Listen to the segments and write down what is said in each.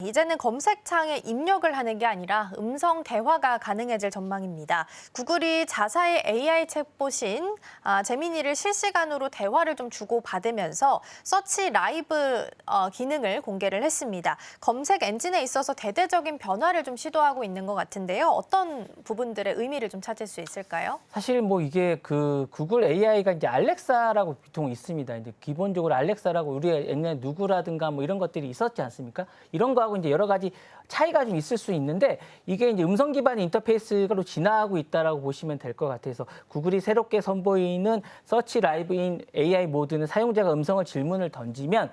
이제는 검색창에 입력을 하는 게 아니라 음성 대화가 가능해질 전망입니다. 구글이 자사의 AI 챗봇인 제미니를 실시간으로 대화를 좀 주고받으면서 서치 라이브 기능을 공개를 했습니다. 검색 엔진에 있어서 대대적인 변화를 좀 시도하고 있는 것 같은데요. 어떤 부분들의 의미를 좀 찾을 수 있을까요? 사실 뭐 이게 그 구글 AI가 이제 알렉사라고 보통 있습니다. 이제 기본적으로 알렉사라고 우리가 옛날에 누구라든가 뭐 이런 것들이 있었지 않습니까? 이런 거하고 이제 여러 가지 차이가 좀 있을 수 있는데 이게 이제 음성 기반의 인터페이스로 진화하고 있다라고 보시면 될 것 같아서 구글이 새롭게 선보이는 서치 라이브인 AI 모드는 사용자가 음성을 질문을 던지면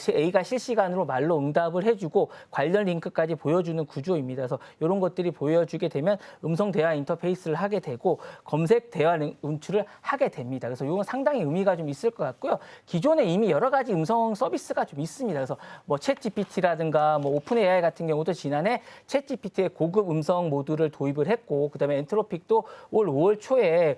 A가 실시간으로 말로 응답을 해주고 관련 링크까지 보여주는 구조입니다. 그래서 이런 것들이 보여주게 되면 음성 대화 인터페이스를 하게 되고 검색 대화 운출을 하게 됩니다. 그래서 이건 상당히 의미가 좀 있을 것 같고요. 기존에 이미 여러 가지 음성 서비스가 좀 있습니다. 그래서 뭐 챗GPT라든가 뭐 오픈 AI 같은 경우도 지난해 챗GPT의 고급 음성 모드를 도입을 했고, 그다음에 엔트로픽도 올 5월 초에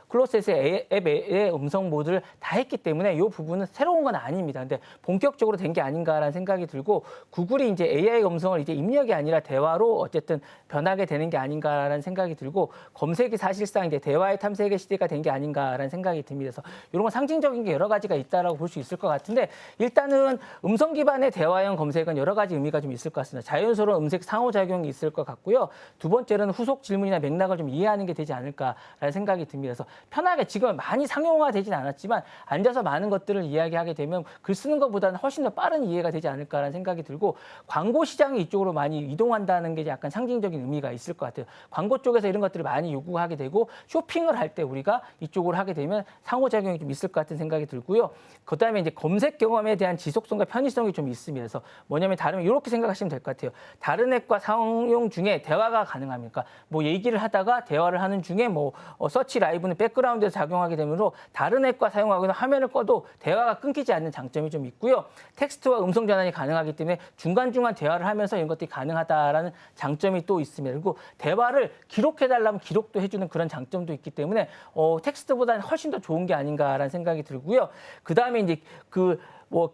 클로셋의 앱의 음성 모드를 다 했기 때문에 이 부분은 새로운 건 아닙니다. 근데 본격적으로 된 게 아닌가라는 생각이 들고 구글이 이제 AI 음성을 이제 입력이 아니라 대화로 어쨌든 변하게 되는 게 아닌가라는 생각이 들고 검색이 사실상 이제 대화의 탐색의 시대가 된 게 아닌가라는 생각이 듭니다. 그래서 이런 건 상징적인 게 여러 가지가 있다라고 볼 수 있을 것 같은데 일단은 음성 기반의 대화형 검색은 여러 가지 의미가 좀 있을 것 같습니다. 자연스러운 음색 상호작용이 있을 것 같고요. 두 번째로는 후속 질문이나 맥락을 좀 이해하는 게 되지 않을까라는 생각이 듭니다. 그래서 편하게 지금 많이 상용화되진 않았지만 앉아서 많은 것들을 이야기하게 되면 글 쓰는 것보다는 훨씬 더 빠른 이해가 되지 않을까라는 생각이 들고 광고 시장이 이쪽으로 많이 이동한다는 게 약간 상징적인 의미가 있을 것 같아요. 광고 쪽에서 이런 것들을 많이 요구하게 되고 쇼핑을 할 때 우리가 이쪽으로 하게 되면 상호작용이 좀 있을 것 같은 생각이 들고요. 그다음에 이제 검색 경험에 대한 지속성과 편의성이 좀 있습니다. 그래서 뭐냐면 다르면 이렇게 생각하시면 될 것 같아요. 다른 앱과 상용 중에 대화가 가능합니까? 뭐 얘기를 하다가 대화를 하는 중에 뭐 서치 라이브는 백그라운드에서 작용하게 되므로 다른 앱과 사용하거나 화면을 꺼도 대화가 끊기지 않는 장점이 좀 있고요. 텍스트와 음성 전환이 가능하기 때문에 중간중간 대화를 하면서 이런 것들이 가능하다라는 장점이 또 있습니다. 그리고 대화를 기록해달라면 기록도 해주는 그런 장점도 있기 때문에 텍스트보다는 훨씬 더 좋은 게 아닌가라는 생각이 들고요. 그다음에 이제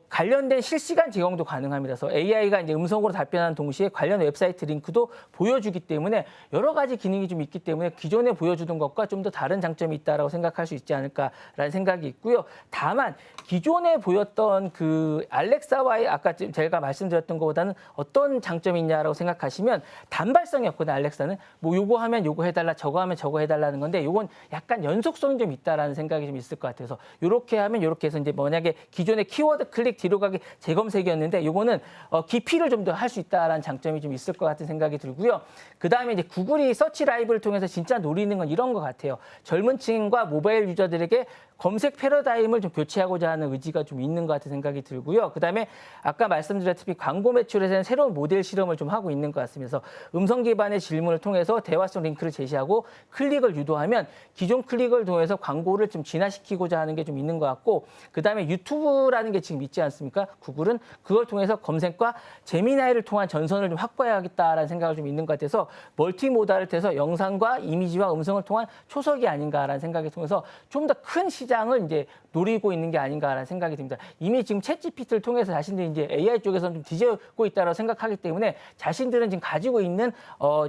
관련된 실시간 제공도 가능합니다. 그래서 AI가 이제 음성으로 답변하는 동시에 관련 웹사이트 링크도 보여주기 때문에 여러 가지 기능이 좀 있기 때문에 기존에 보여주던 것과 좀 더 다른 장점이 있다라고 생각할 수 있지 않을까라는 생각이 있고요. 다만 기존에 보였던 그 알렉사와의 아까 제가 말씀드렸던 것보다는 어떤 장점이 있냐라고 생각하시면 단발성이 없거든요. 알렉사는 뭐 요거 하면 요거 해달라, 저거 하면 저거 해달라는 건데 요건 약간 연속성이 좀 있다라는 생각이 좀 있을 것 같아서 이렇게 하면 이렇게 해서 이제 만약에 기존의 키워드 클릭 뒤로 가기 재검색이었는데 요거는 깊이를 좀 더 할 수 있다라는 장점이 좀 있을 것 같은 생각이 들고요. 그다음에 이제 구글이 서치 라이브를 통해서 진짜 노리는 건 이런 것 같아요. 젊은 층과 모바일 유저들에게 검색 패러다임을 좀 교체하고자 하는 의지가 좀 있는 것 같은 생각이 들고요. 그다음에 아까 말씀드렸다시피 광고 매출에서는 새로운 모델 실험을 좀 하고 있는 것 같습니다. 그래서 음성 기반의 질문을 통해서 대화성 링크를 제시하고 클릭을 유도하면 기존 클릭을 통해서 광고를 좀 진화시키고자 하는 게 좀 있는 것 같고 그다음에 유튜브라는 게 지금 있지 않습니까? 구글은 그걸 통해서 검색과 제미나이를 통한 전선을 좀 확보해야겠다라는 생각이 좀 있는 것 같아서 멀티모달을 통해서 영상과 이미지와 음성을 통한 초석이 아닌가라는 생각이 통해서 좀 더 큰 시장을 이제 노리고 있는 게 아닌가라는 생각이 듭니다. 이미 지금 챗GPT를 통해서 자신들이 이제 AI 쪽에서는 좀 뒤집고 있다고 생각하기 때문에 자신들은 지금 가지고 있는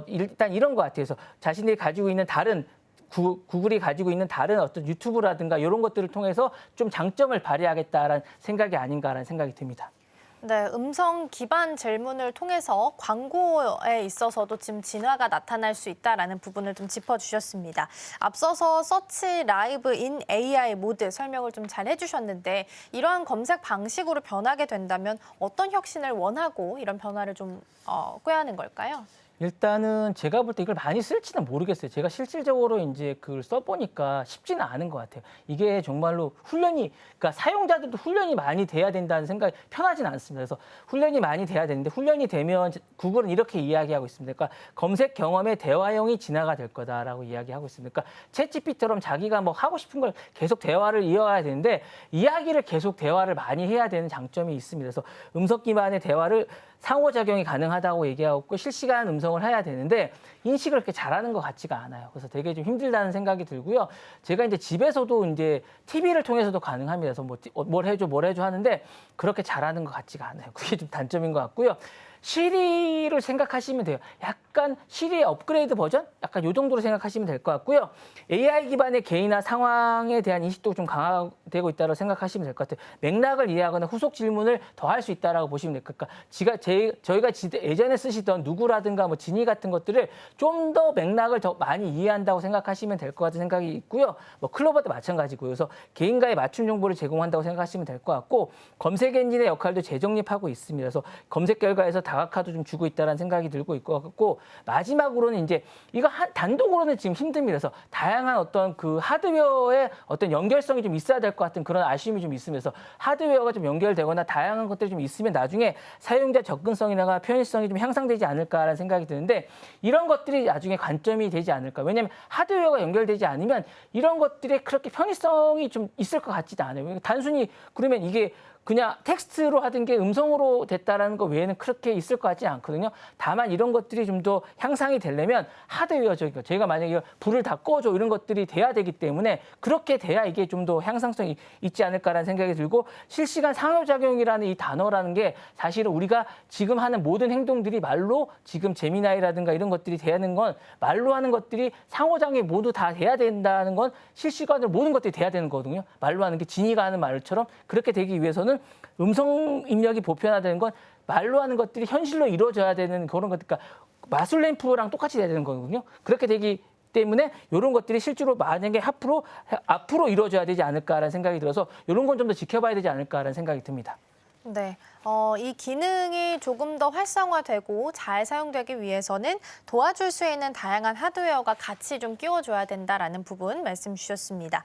일단 이런 것 같아요. 그래서 자신들이 가지고 있는 다른 구글이 가지고 있는 다른 어떤 유튜브라든가 이런 것들을 통해서 좀 장점을 발휘하겠다라는 생각이 아닌가라는 생각이 듭니다. 네, 음성 기반 질문을 통해서 광고에 있어서도 지금 진화가 나타날 수 있다라는 부분을 좀 짚어주셨습니다. 앞서서 서치 라이브 인 AI 모드 설명을 좀 잘 해주셨는데 이러한 검색 방식으로 변하게 된다면 어떤 혁신을 원하고 이런 변화를 좀 꾀하는 걸까요? 일단은 제가 볼 때 이걸 많이 쓸지는 모르겠어요. 제가 실질적으로 이제 그걸 써보니까 쉽지는 않은 것 같아요. 이게 정말로 그러니까 사용자들도 훈련이 많이 돼야 된다는 생각이 편하진 않습니다. 그래서 훈련이 많이 돼야 되는데 훈련이 되면 구글은 이렇게 이야기하고 있습니다. 그러니까 검색 경험의 대화형이 진화가 될 거다라고 이야기하고 있습니다. 그러니까 챗GPT처럼 자기가 뭐 하고 싶은 걸 계속 대화를 이어가야 되는데 이야기를 계속 대화를 많이 해야 되는 장점이 있습니다. 그래서 음성 기반의 대화를 상호작용이 가능하다고 얘기하고 있고 실시간 음성을 해야 되는데 인식을 그렇게 잘하는 것 같지가 않아요. 그래서 되게 좀 힘들다는 생각이 들고요. 제가 이제 집에서도 이제 TV를 통해서도 가능합니다. 그래서 뭘 해줘 하는데 그렇게 잘하는 것 같지가 않아요. 그게 좀 단점인 것 같고요. 시리를 생각하시면 돼요. 약간 시리의 업그레이드 버전? 약간 요 정도로 생각하시면 될 것 같고요. AI 기반의 개인화 상황에 대한 인식도 좀 강화되고 있다고 생각하시면 될 것 같아요. 맥락을 이해하거나 후속 질문을 더 할 수 있다라고 보시면 될 것 같아요. 저희가 예전에 쓰시던 누구라든가 뭐 진위 같은 것들을 좀 더 맥락을 더 많이 이해한다고 생각하시면 될 것 같은 생각이 있고요. 뭐 클로버도 마찬가지고요. 그래서 개인과의 맞춤 정보를 제공한다고 생각하시면 될 것 같고 검색 엔진의 역할도 재정립하고 있습니다. 그래서 검색 결과에서 다각화도 좀 주고 있다는 생각이 들고 있고 같고 마지막으로는 이제 이거 단독으로는 지금 힘듭니다. 그래서 다양한 어떤 그 하드웨어의 어떤 연결성이 좀 있어야 될 것 같은 그런 아쉬움이 좀 있으면서 하드웨어가 좀 연결되거나 다양한 것들이 좀 있으면 나중에 사용자 접근성이나 편의성이 좀 향상되지 않을까라는 생각이 드는데 이런 것들이 나중에 관점이 되지 않을까. 왜냐하면 하드웨어가 연결되지 않으면 이런 것들이 그렇게 편의성이 좀 있을 것 같지도 않아요. 단순히 그러면 이게 그냥 텍스트로 하던 게 음성으로 됐다라는 거 외에는 그렇게 있을 것 같지 않거든요. 다만 이런 것들이 좀 더 향상이 되려면 하드웨어적인 거, 저희가 만약에 불을 다 꺼줘 이런 것들이 돼야 되기 때문에 그렇게 돼야 이게 좀 더 향상성이 있지 않을까라는 생각이 들고 실시간 상호작용이라는 이 단어라는 게 사실은 우리가 지금 하는 모든 행동들이 말로 지금 제미나이라든가 이런 것들이 돼야 하는 건 말로 하는 것들이 상호작용이 모두 다 돼야 된다는 건 실시간으로 모든 것들이 돼야 되는 거거든요. 말로 하는 게 진이가 하는 말처럼 그렇게 되기 위해서는 음성 입력이 보편화되는 건 말로 하는 것들이 현실로 이루어져야 되는 그런 것, 그러니까 마술 램프랑 똑같이 돼야 되는 거거든요. 그렇게 되기 때문에 이런 것들이 실제로 만약에 앞으로 이루어져야 되지 않을까라는 생각이 들어서 이런 건 좀 더 지켜봐야 되지 않을까라는 생각이 듭니다. 네, 이 기능이 조금 더 활성화되고 잘 사용되기 위해서는 도와줄 수 있는 다양한 하드웨어가 같이 좀 끼워줘야 된다라는 부분 말씀 주셨습니다.